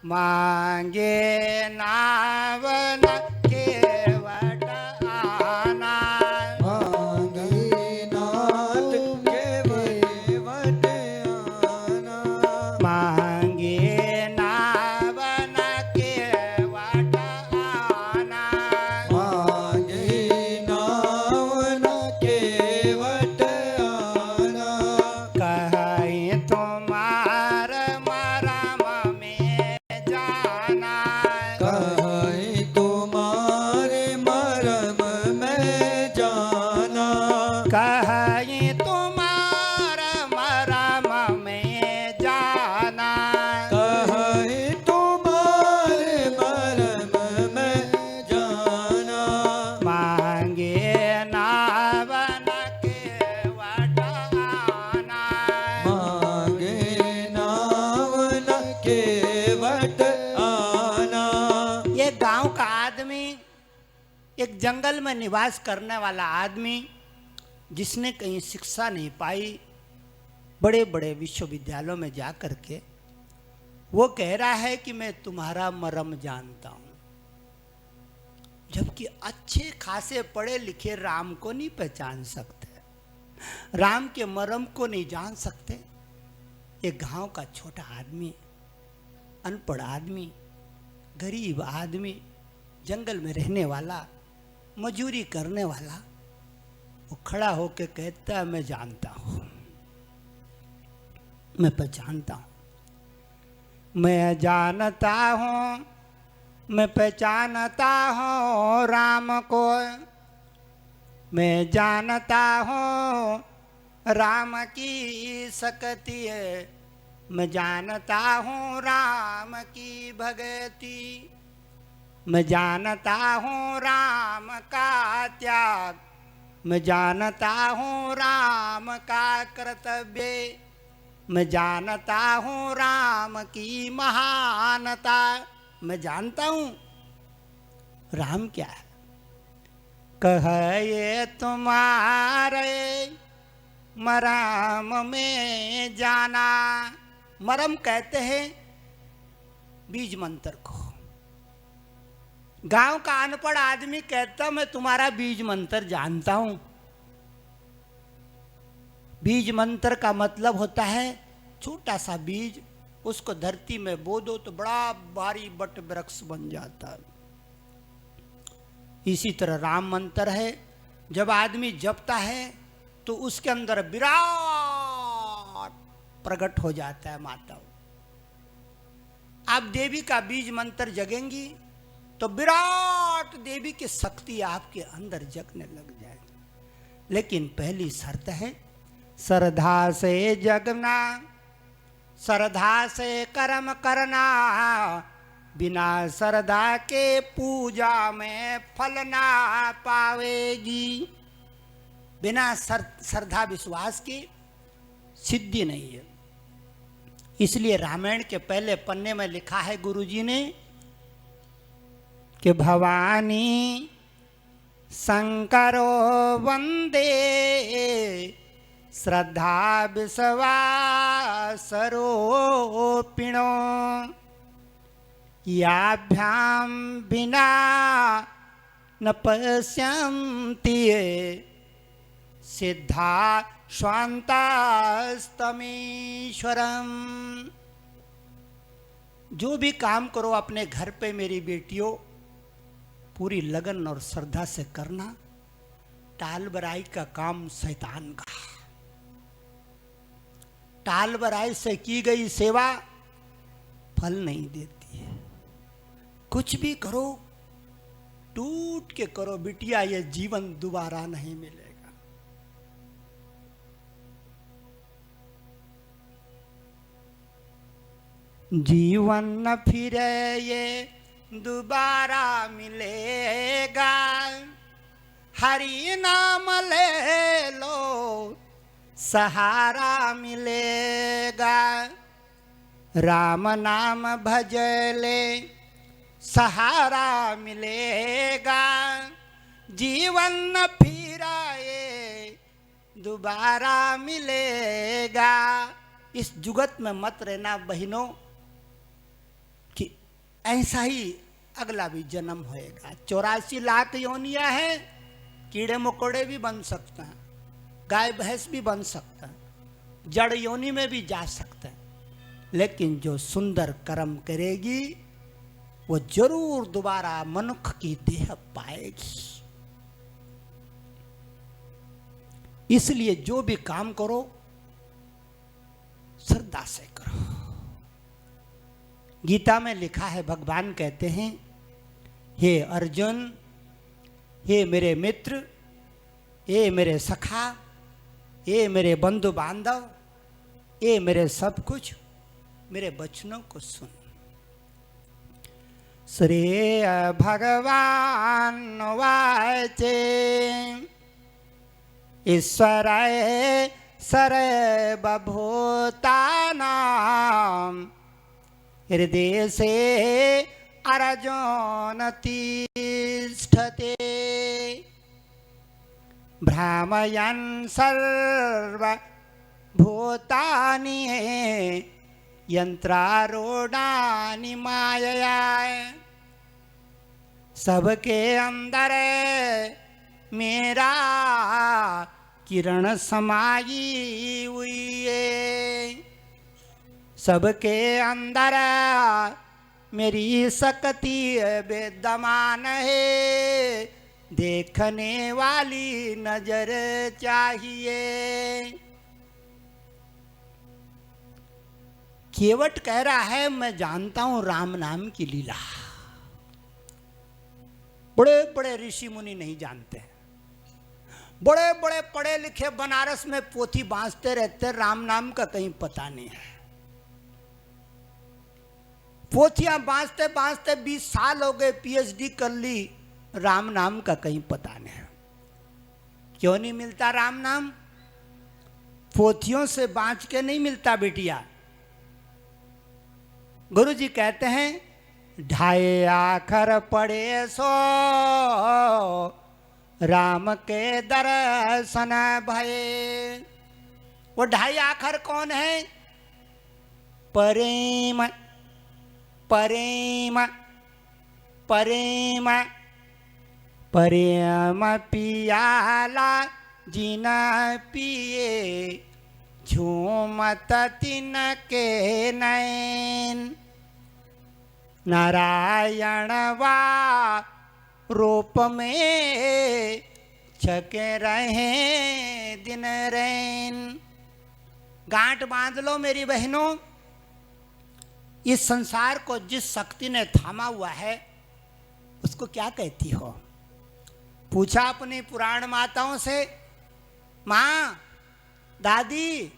मांगे नावन केवट आना मांगे नाथ केवट आना मांगे नावन केवट आना मांगे नावन केवट आना कहीं तुम्हार मरम में जाना कहीं तुम्हारे मरम में जाना कहीं तुम्हार मरम में जाना कहीं तुम्हारे मरम में जाना मांगे नावन के वटाना मांगे नावन केवट आना ये गांव का आदमी एक जंगल में निवास करने वाला आदमी जिसने कहीं शिक्षा नहीं पाई बड़े बड़े विश्वविद्यालयों में जा कर के वो कह रहा है कि मैं तुम्हारा मरम जानता हूं, जबकि अच्छे खासे पढ़े लिखे राम को नहीं पहचान सकते, राम के मरम को नहीं जान सकते। एक गांव का छोटा आदमी, अनपढ़ आदमी, गरीब आदमी, जंगल में रहने वाला, मजूरी करने वाला, वो खड़ा होकर कहता है मैं जानता हूं, मैं पहचानता हूं, मैं जानता हूं, मैं पहचानता हूं राम को, मैं जानता हूं राम की शक्ति है, मैं जानता हूं राम की भक्ति, मैं जानता हूं राम का त्याग, मैं जानता हूं राम का कर्तव्य, मैं जानता हूं राम की महानता, मैं जानता हूं राम क्या है। कहे तुम्हारे मरम में जाना, मरम कहते हैं बीज मंत्र को। गांव का अनपढ़ आदमी कहता मैं तुम्हारा बीज मंत्र जानता हूं। बीज मंत्र का मतलब होता है छोटा सा बीज, उसको धरती में बो दो तो बड़ा भारी बट वृक्ष बन जाता है। इसी तरह राम मंत्र है, जब आदमी जपता है तो उसके अंदर विराट प्रकट हो जाता है माता। आप देवी का बीज मंत्र जगेंगी तो विराट देवी की शक्ति आपके अंदर जगने लग जाएगी। लेकिन पहली शर्त है श्रद्धा से जगना, श्रद्धा से कर्म करना, बिना श्रद्धा के पूजा में फल ना पावेगी। बिना श्रद्धा विश्वास की सिद्धि नहीं है। इसलिए रामायण के पहले पन्ने में लिखा है गुरुजी ने कि भवानी शंकरो वंदे श्रद्धा विश्वासरोपिणो याभ्याम बिना न पश्यन्ति सिद्धा स्वांतास्तमीश्वरम। जो भी काम करो अपने घर पे मेरी बेटियों पूरी लगन और श्रद्धा से करना। टाल बराई का काम शैतान का। टाल बराई से की गई सेवा फल नहीं देती है। कुछ भी करो टूट के करो बिटिया, ये जीवन दोबारा नहीं मिलेगा। जीवन न फिरे ये दोबारा मिलेगा, हरि नाम ले लो सहारा मिलेगा। राम नाम भज ले सहारा मिलेगा, जीवन न फिराए दोबारा मिलेगा। इस जुगत में मत रहना बहनों कि ऐसा ही अगला भी जन्म होएगा। 84 लाख योनियां हैं, कीड़े मकोड़े भी बन सकते हैं, गाय भैंस भी बन सकता है, जड़ योनि में भी जा सकता है, लेकिन जो सुंदर कर्म करेगी वो जरूर दोबारा मनुष्य की देह पाएगी। इसलिए जो भी काम करो श्रद्धा से करो। गीता में लिखा है, भगवान कहते हैं, हे अर्जुन, हे मेरे मित्र, हे मेरे सखा, हे मेरे बंधु बांधव, हे मेरे सब कुछ, मेरे वचनों को सुन। श्री भगवान वाचे ईश्वराय सर्वभूतानां हृदय से अर्जुन तिष्ठते भ्रामयन् सर्वभूतानि यंत्रारूढ़ानि मायया। सबके अंदर मेरा किरण समाई हुई है, सबके अंदर मेरी शक्ति विद्यमान है, देखने वाली नजर चाहिए। केवट कह रहा है, मैं जानता हूं राम नाम की लीला। बड़े बड़े ऋषि मुनि नहीं जानते, बड़े बड़े पढ़े लिखे बनारस में पोथी बांचते रहते, राम नाम का कहीं पता नहीं है। पोथियां बांचते बांचते 20 साल हो गए, पीएचडी कर ली, राम नाम का कहीं पता नहीं है। क्यों नहीं मिलता राम नाम? पोथियों से बांच के नहीं मिलता बेटिया। गुरु जी कहते हैं, ढाई आखर पढ़े सो राम के दर्शन भये। वो ढाई आखर कौन है? प्रेम, प्रेम, प्रेम, प्रेम पियाला जिना पिए, झूमत तिनके नैन। नारायण वा रूप में छके रहे दिन रैन। गांठ बांध लो मेरी बहनों, इस संसार को जिस शक्ति ने थामा हुआ है उसको क्या कहती हो? पूछा अपनी पुराण माताओं से, माँ, दादी,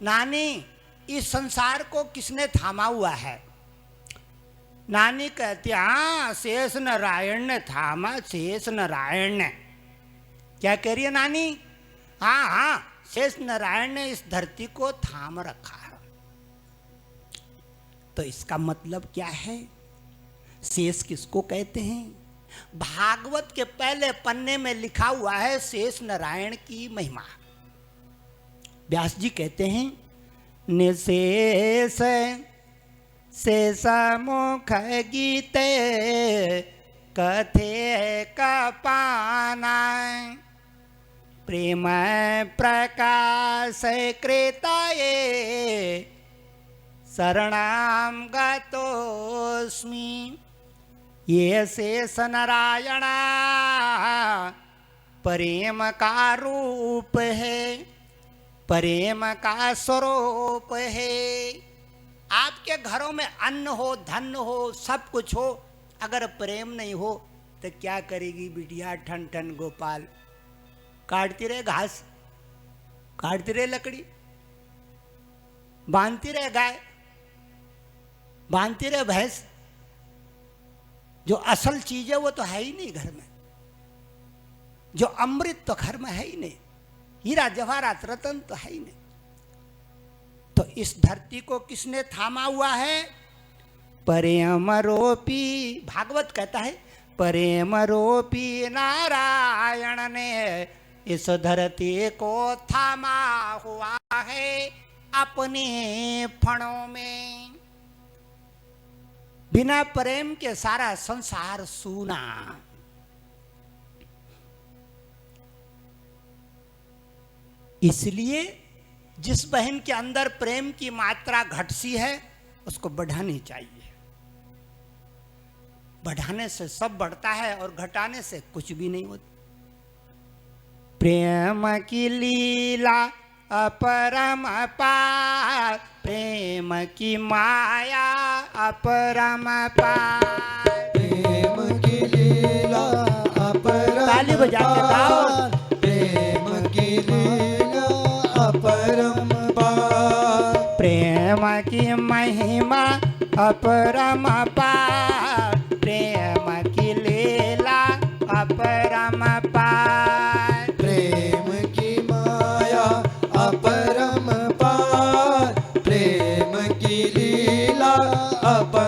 नानी, इस संसार को किसने थामा हुआ है? नानी कहती, हाँ, शेष नारायण ने थामा, शेष नारायण ने। क्या कह रही है नानी? हाँ हाँ, शेष नारायण ने इस धरती को थाम रखा है। तो इसका मतलब क्या है? शेष किसको कहते हैं? भागवत के पहले पन्ने में लिखा हुआ है शेष नारायण की महिमा। व्यास जी कहते हैं, निशेष शेष मुख गीते कथे कपाना, प्रेम प्रकाश कृताये शरणाम गतोस्मि। ये शेष नारायण प्रेम का रूप है, प्रेम का स्वरूप है। आपके घरों में अन्न हो, धन हो, सब कुछ हो, अगर प्रेम नहीं हो तो क्या करेगी बिटिया? ठन ठन गोपाल काटती रहे घास, काटती रहे लकड़ी, बांधती रहे गाय, बांधती रहे भैंस। जो असल चीज है वो तो है ही नहीं घर में। जो अमृत तो घर में है ही नहीं, हीरा जवाहरात रतन तो है ही नहीं। तो इस धरती को किसने थामा हुआ है? प्रेम रूपी, भागवत कहता है, प्रेम रूपी नारायण ने इस धरती को थामा हुआ है अपने फणों में। बिना प्रेम के सारा संसार सूना। इसलिए जिस बहन के अंदर प्रेम की मात्रा घटसी है उसको बढ़ानी चाहिए। बढ़ाने से सब बढ़ता है और घटाने से कुछ भी नहीं होता। प्रेम की लीला अपरम पार, प्रेम की माया अपरम पार। प्रेम की लीला अपरम ताली बजा के गाओ। प्रेम की लीला अपरम पार। प्रेम की महिमा अपरम पार, प्रेम की लीला अपरम पार। प्रेम की माया अपरम पार। प्रेम की लीला अपरम